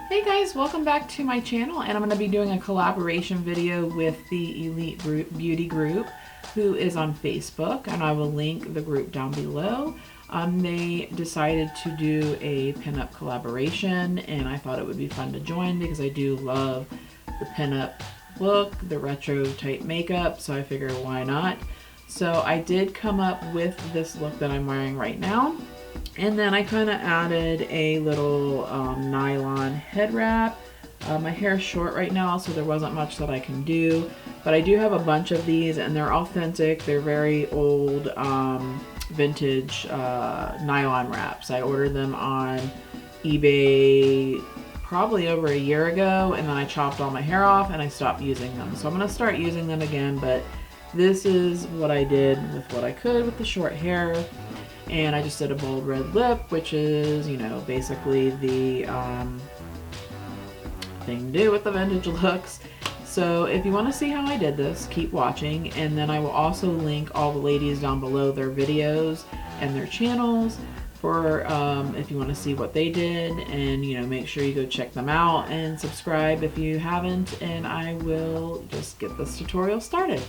Hey guys, welcome back to my channel, and I'm going to be doing a collaboration video with the Elite Beauty group, who is on Facebook, and I will link the group down below. They decided to do a pinup collaboration, and I thought it would be fun to join because I do love the pinup look, the retro type makeup, so I figured why not. So I did come up with this look that I'm wearing right now. And then I kind of added a little nylon head wrap. My hair is short right now, so there wasn't much that I can do. But I do have a bunch of these, and they're authentic. They're very old, vintage nylon wraps. I ordered them on eBay probably over a year ago, and then I chopped all my hair off and I stopped using them. So I'm going to start using them again, but this is what I did with what I could with the short hair. And I just did a bold red lip, which is, you know, basically the thing to do with the vintage looks. So if you want to see how I did this, keep watching. And then I will also link all the ladies down below, their videos and their channels, for if you want to see what they did. And, you know, make sure you go check them out and subscribe if you haven't. And I will just get this tutorial started.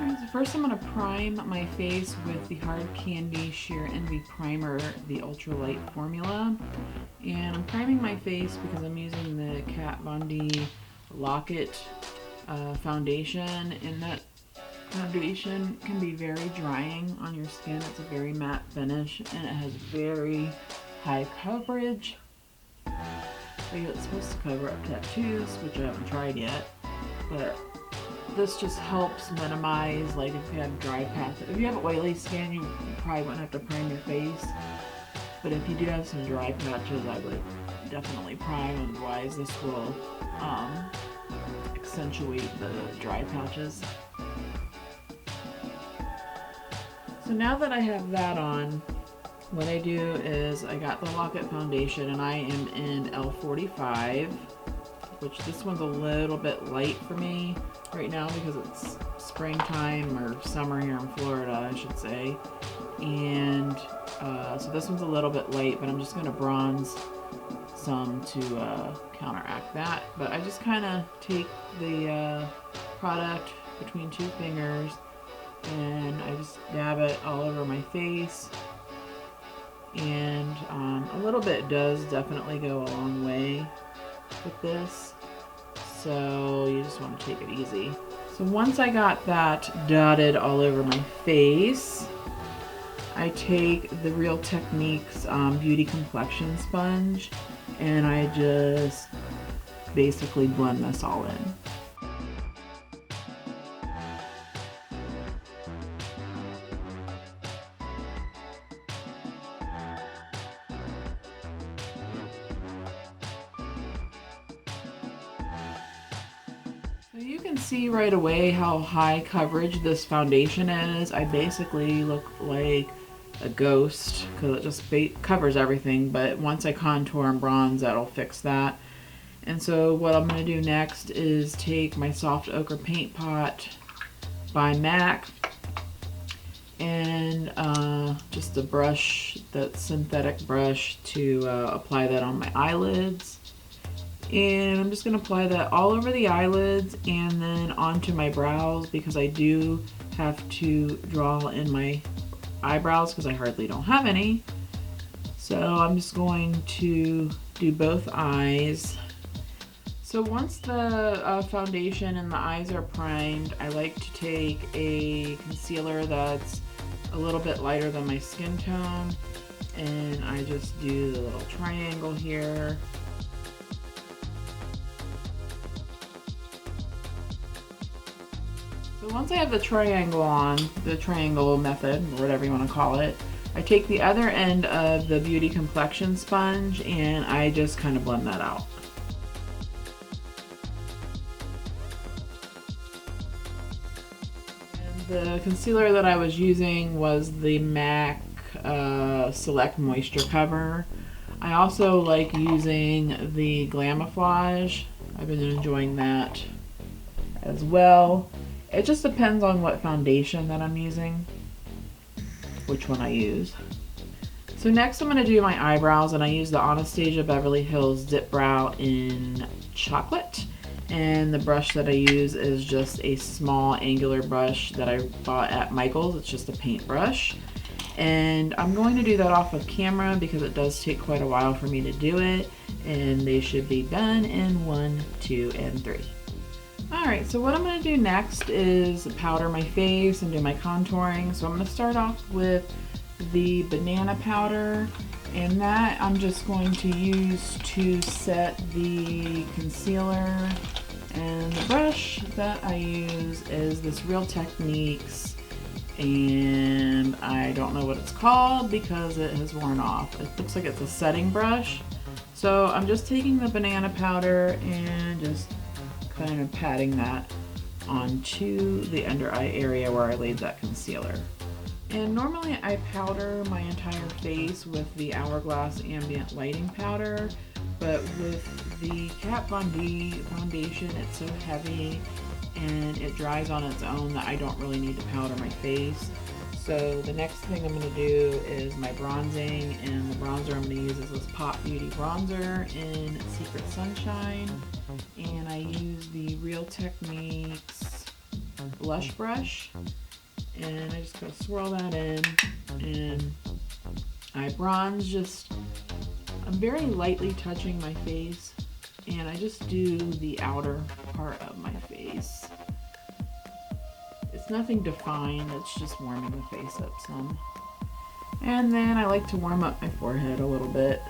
So first I'm going to prime my face with the Hard Candy Sheer Envy Primer, the ultralight formula. And I'm priming my face because I'm using the Kat Von D Lock-It foundation. And that foundation can be very drying on your skin. It's a very matte finish and it has very high coverage. It's supposed to cover up tattoos, which I haven't tried yet. But this just helps minimize, like, if you have dry patches. If you have oily skin, you probably wouldn't have to prime your face. But if you do have some dry patches, I would definitely prime. Otherwise, this will accentuate the dry patches. So now that I have that on, what I do is I got the Lock-It foundation, and I am in L45. Which this one's a little bit light for me right now because it's springtime or summer here in Florida, I should say. And so this one's a little bit light, but I'm just going to bronze some to counteract that. But I just kind of take the product between two fingers and I just dab it all over my face. And a little bit does definitely go a long way with this, so you just want to take it easy. So once I got that dotted all over my face, I take the Real Techniques Beauty Complexion Sponge and I just basically blend this all in. So you can see right away how high coverage this foundation is. I basically look like a ghost because it just covers everything, but once I contour and bronze, that'll fix that. And so what I'm going to do next is take my Soft Ochre Paint Pot by MAC and just a brush, that synthetic brush, to apply that on my eyelids. And I'm just going to apply that all over the eyelids and then onto my brows because I do have to draw in my eyebrows because I hardly don't have any. So I'm just going to do both eyes. So once the foundation and the eyes are primed, I like to take a concealer that's a little bit lighter than my skin tone, and I just do the little triangle here. So once I have the triangle on, the triangle method, or whatever you want to call it, I take the other end of the Beauty Complexion Sponge and I just kind of blend that out. And the concealer that I was using was the MAC Select Moisture Cover. I also like using the Glamouflage. I've been enjoying that as well. It just depends on what foundation that I'm using, which one I use. So next I'm going to do my eyebrows, and I use the Anastasia Beverly Hills Dip Brow in Chocolate. And the brush that I use is just a small angular brush that I bought at Michael's. It's just a paint brush. And I'm going to do that off of camera because it does take quite a while for me to do it. And they should be done in 1, 2, and 3. Alright, so what I'm going to do next is powder my face and do my contouring. So I'm going to start off with the banana powder, and that I'm just going to use to set the concealer. And the brush that I use is this Real Techniques, and I don't know what it's called because it has worn off. It looks like it's a setting brush. So I'm just taking the banana powder and just kind of patting that onto the under eye area where I laid that concealer. And normally I powder my entire face with the Hourglass Ambient Lighting Powder, but with the Kat Von D foundation, it's so heavy and it dries on its own that I don't really need to powder my face. So the next thing I'm going to do is my bronzing, and the bronzer I'm going to use is this Pop Beauty bronzer in Secret Sunshine, and I use the Real Techniques blush brush. And I just gotta swirl that in, and I bronze I'm very lightly touching my face, and I just do the outer part of my face. It's nothing defined, it's just warming the face up some. And then I like to warm up my forehead a little bit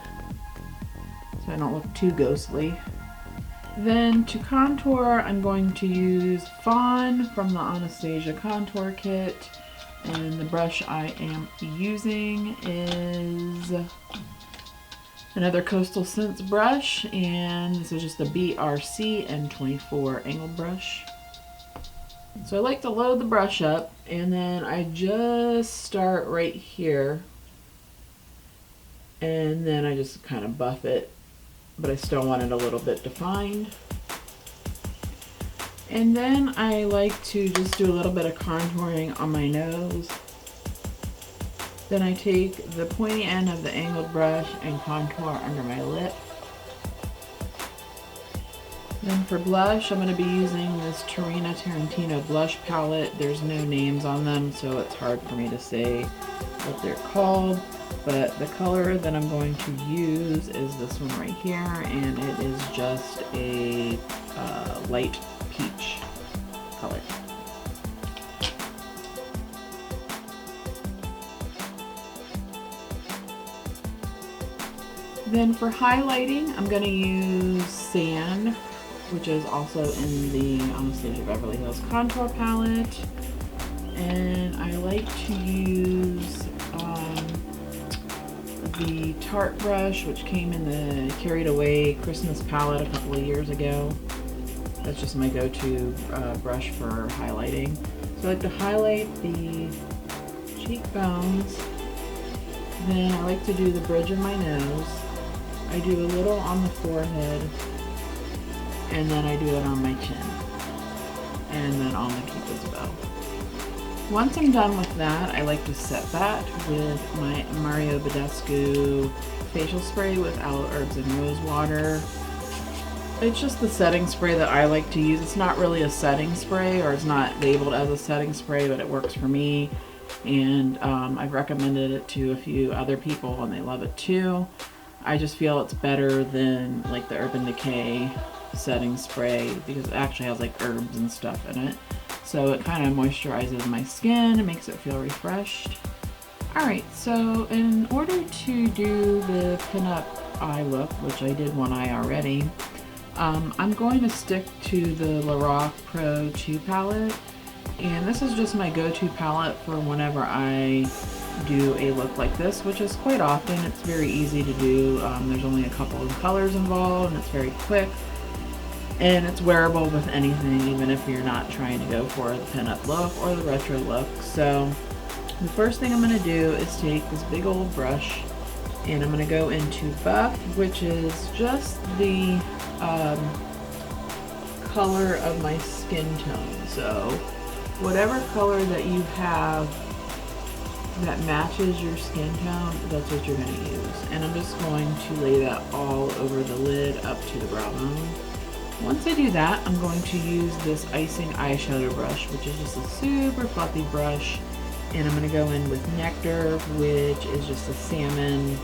so I don't look too ghostly. Then to contour, I'm going to use Fawn from the Anastasia Contour Kit, and the brush I am using is another Coastal Scents brush, and this is just a BRC N24 angled brush. So I like to load the brush up, and then I just start right here, and then I just kind of buff it, but I still want it a little bit defined. And then I like to just do a little bit of contouring on my nose. Then I take the pointy end of the angled brush and contour under my lip. Then for blush, I'm going to be using this Tarina Tarantino blush palette. There's no names on them, so it's hard for me to say what they're called. But the color that I'm going to use is this one right here, and it is just a light peach color. Then for highlighting, I'm going to use Sand, which is also in the Anastasia Beverly Hills Contour Palette. And I like to use the Tarte brush, which came in the Carried Away Christmas palette a couple of years ago. That's just my go-to brush for highlighting. So I like to highlight the cheekbones. Then I like to do the bridge of my nose. I do a little on the forehead, and then I do it on my chin, and then on the Cupid's bow. Once I'm done with that, I like to set that with my Mario Badescu facial spray with aloe herbs and rose water. It's just the setting spray that I like to use. It's not really a setting spray, or it's not labeled as a setting spray, but it works for me. And I've recommended it to a few other people, and they love it too. I just feel it's better than like the Urban Decay setting spray because it actually has like herbs and stuff in it. So it kind of moisturizes my skin and makes it feel refreshed. Alright, so in order to do the pinup eye look, which I did one eye already, I'm going to stick to the Lorac Pro 2 palette. And this is just my go-to palette for whenever I do a look like this, which is quite often. It's very easy to do. There's only a couple of colors involved, and it's very quick. And it's wearable with anything, even if you're not trying to go for the pinup look or the retro look. So the first thing I'm going to do is take this big old brush, and I'm going to go into Buff, which is just the color of my skin tone. So whatever color that you have that matches your skin tone, that's what you're going to use. And I'm just going to lay that all over the lid up to the brow bone. Once I do that, I'm going to use this icing eyeshadow brush, which is just a super fluffy brush. And I'm going to go in with Nectar, which is just a salmon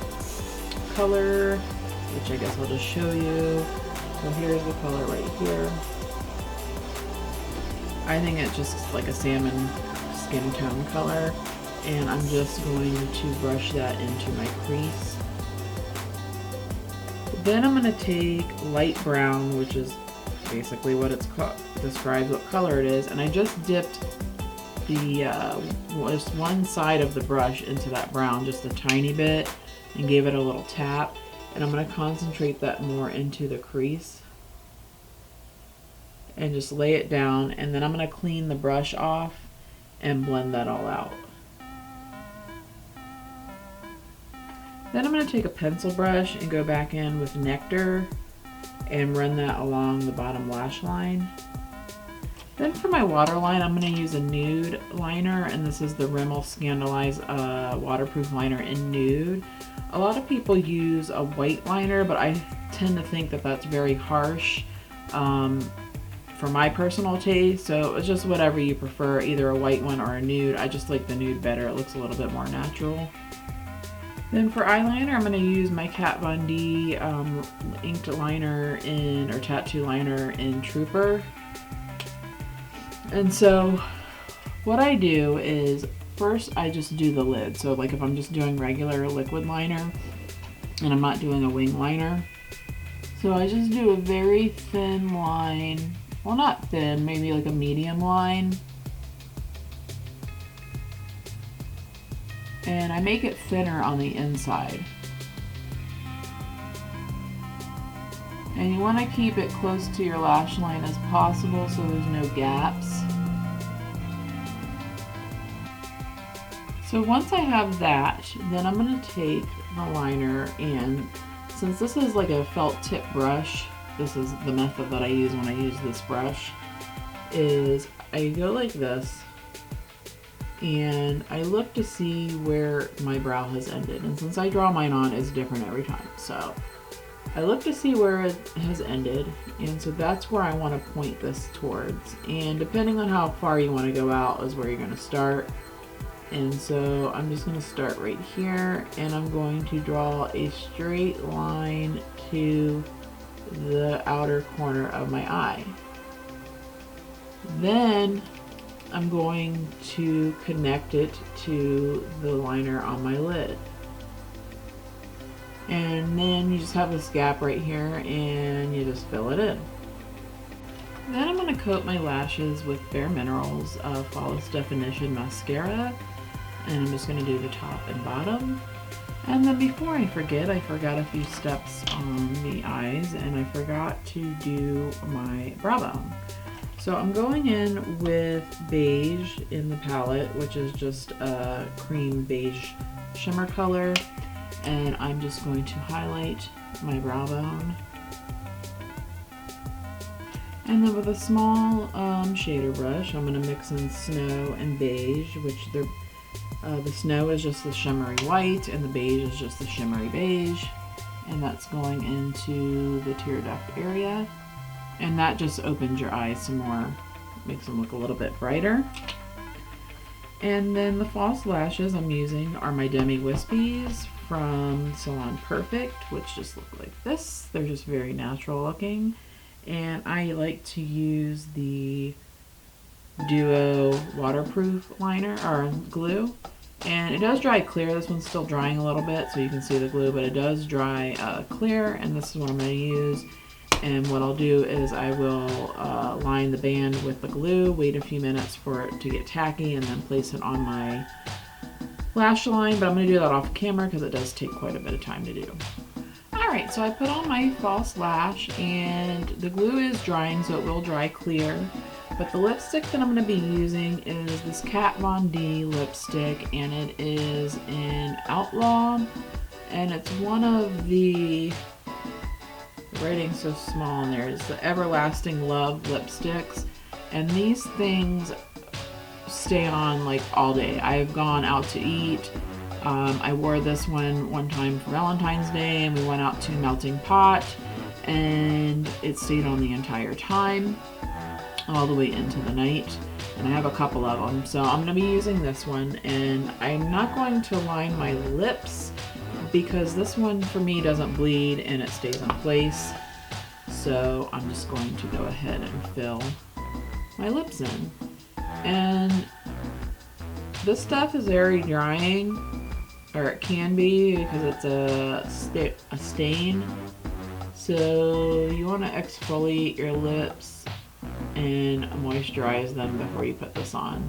color, which I guess I'll just show you. So here's the color right here. I think it's just like a salmon skin tone color. And I'm just going to brush that into my crease. Then I'm going to take light brown, which is basically what it's describes what color it is, and I just dipped the just one side of the brush into that brown just a tiny bit and gave it a little tap, and I'm going to concentrate that more into the crease and just lay it down, and then I'm going to clean the brush off and blend that all out. Then I'm going to take a pencil brush and go back in with Nectar and run that along the bottom lash line. Then for my waterline, I'm going to use a nude liner, and this is the Rimmel Scandaleyes waterproof liner in nude. A lot of people use a white liner, but I tend to think that that's very harsh for my personal taste, so it's just whatever you prefer, either a white one or a nude. I just like the nude better. It looks a little bit more natural. Then for eyeliner, I'm going to use my Kat Von D inked liner or tattoo liner in Trooper. And so what I do is first I just do the lid. So like if I'm just doing regular liquid liner and I'm not doing a wing liner. So I just do a very thin line. Well, not thin, maybe like a medium line. And I make it thinner on the inside. And you want to keep it close to your lash line as possible so there's no gaps. So once I have that, then I'm going to take the liner, and since this is like a felt tip brush, this is the method that I use when I use this brush, is I go like this and I look to see where my brow has ended, and since I draw mine on, it's different every time, so I look to see where it has ended, and so that's where I want to point this towards, and depending on how far you want to go out is where you're going to start. And so I'm just going to start right here, and I'm going to draw a straight line to the outer corner of my eye. Then I'm going to connect it to the liner on my lid. And then you just have this gap right here and you just fill it in. Then I'm going to coat my lashes with Bare Minerals Flawless Definition Mascara. And I'm just going to do the top and bottom. And then before I forget, I forgot a few steps on the eyes, and I forgot to do my brow bone. So I'm going in with beige in the palette, which is just a cream beige shimmer color, and I'm just going to highlight my brow bone. And then with a small shader brush, I'm going to mix in Snow and Beige, which the snow is just the shimmery white and the beige is just the shimmery beige, and that's going into the tear duct area, and that just opens your eyes some more, makes them look a little bit brighter. And then the false lashes I'm using are my Demi Wispies from Salon Perfect, which just look like this. They're just very natural looking, and I like to use the Duo waterproof liner or glue, and it does dry clear. This one's still drying a little bit so you can see the glue, but it does dry clear, and this is what I'm going to use. And what I'll do is I will line the band with the glue, wait a few minutes for it to get tacky, and then place it on my lash line, but I'm going to do that off camera because it does take quite a bit of time to do. Alright, so I put on my false lash, and the glue is drying, so it will dry clear. But the lipstick that I'm going to be using is this Kat Von D lipstick, and it is in Outlaw, and it's one of the writing's so small in there. It's the Everlasting Love lipsticks, and these things stay on like all day. I've gone out to eat. I wore this one time for Valentine's Day, and we went out to Melting Pot, and it stayed on the entire time, all the way into the night. And I have a couple of them, so I'm going to be using this one, and I'm not going to line my lips because this one for me doesn't bleed and it stays in place. So I'm just going to go ahead and fill my lips in. And this stuff is very drying, or it can be, because it's a stain. So you want to exfoliate your lips and moisturize them before you put this on.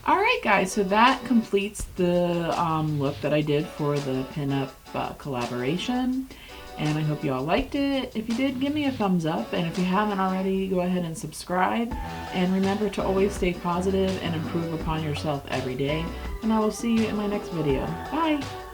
Alright guys, so that completes the look that I did for the pinup collaboration, and I hope you all liked it. If you did, give me a thumbs up, and if you haven't already, go ahead and subscribe, and remember to always stay positive and improve upon yourself every day, and I will see you in my next video. Bye!